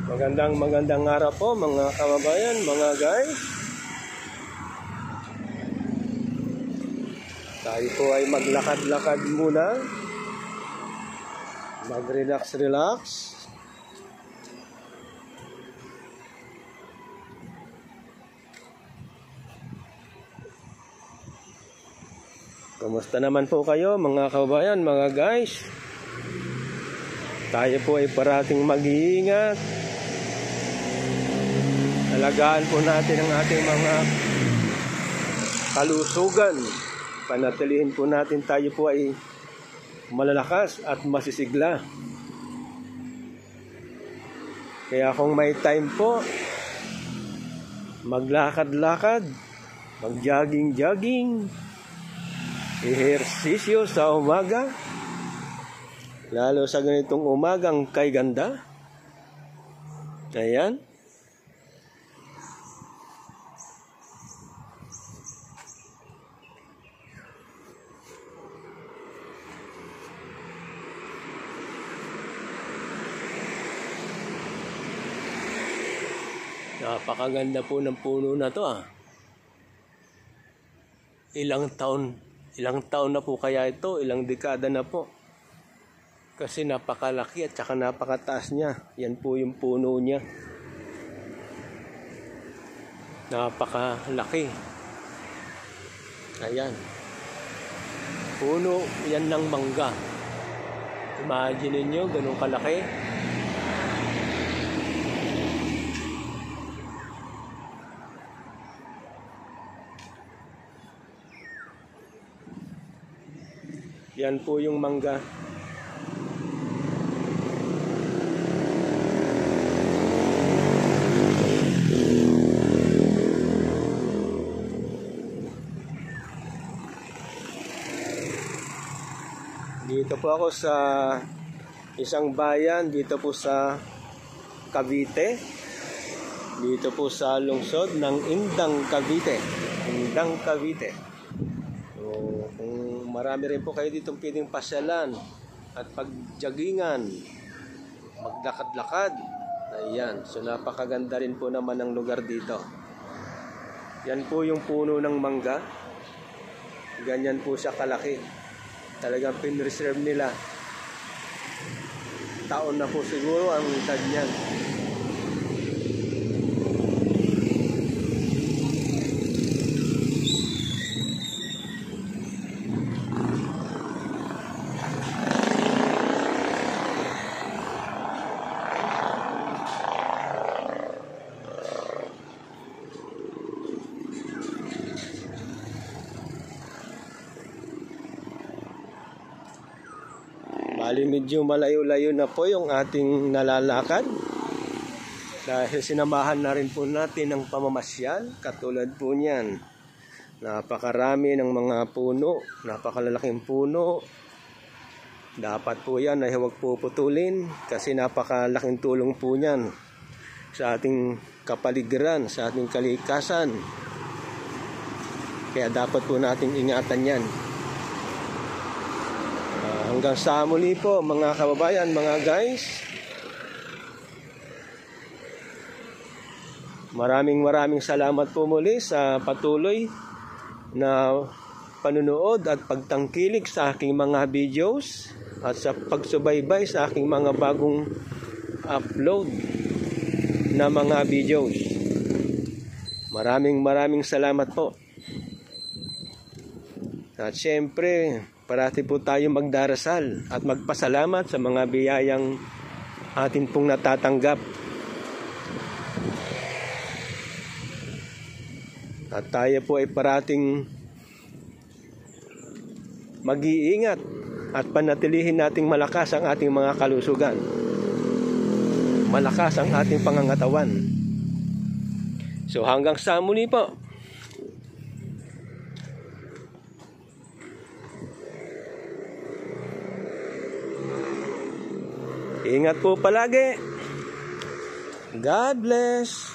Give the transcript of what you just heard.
Magandang araw po mga kababayan, mga guys. Tayo po ay maglakad-lakad muna. Mag-relax. Kumusta naman po kayo mga kababayan, mga guys? Tayo po ay parating mag-iingat. Alagaan po natin ang ating mga kalusugan. Panatilihin po natin tayo po ay malalakas at masisigla. Kaya kung may time po, maglakad-lakad, mag-jogging, ehersisyo sa umaga, lalo sa ganitong umagang kay ganda. Ayan. Napakaganda po ng puno na to ah. Ilang taon na po kaya ito, ilang dekada na po. Kasi napakalaki at saka napakataas niya. Yan po yung puno niya. Napakalaki. Ayan. Puno yan ng mangga. Imagine niyo ganun kalaki. Yan po yung mangga. Dito po ako sa isang bayan, dito po sa Cavite. Dito po sa lungsod ng Indang, Cavite. Marami rin po kayo dito pwedeng pasyalan at pagjagingan, maglakad-lakad. Ayan, so napakaganda rin po naman ang lugar dito. Yan po yung puno ng mangga. Ganyan po siya kalaki. Talagang pinreserve nila. Taon na po siguro ang edad niyan. Bali medyo malayo-layo na po yung ating nalalakad. Dahil sinamahan na rin po natin ng pamamasyal. Katulad po niyan. Napakarami ng mga puno. Napakalalaking puno. Dapat po yan ay huwag puputulin. Kasi napakalaking tulong po niyan sa ating kapaligiran, sa ating kalikasan. Kaya dapat po nating ingatan yan. Hanggang sa muli po mga kababayan, mga guys. Maraming salamat po muli sa patuloy na panunood at pagtangkilik sa aking mga videos at sa pagsubaybay sa aking mga bagong upload na mga videos. Maraming salamat po. At syempre, parati po tayo magdarasal at magpasalamat sa mga biyayang atin pong natatanggap. At tayo po ay parating mag-iingat at panatilihin nating malakas ang ating mga kalusugan. Malakas ang ating pangangatawan. So hanggang sa muli po. Ingat po palagi. God bless.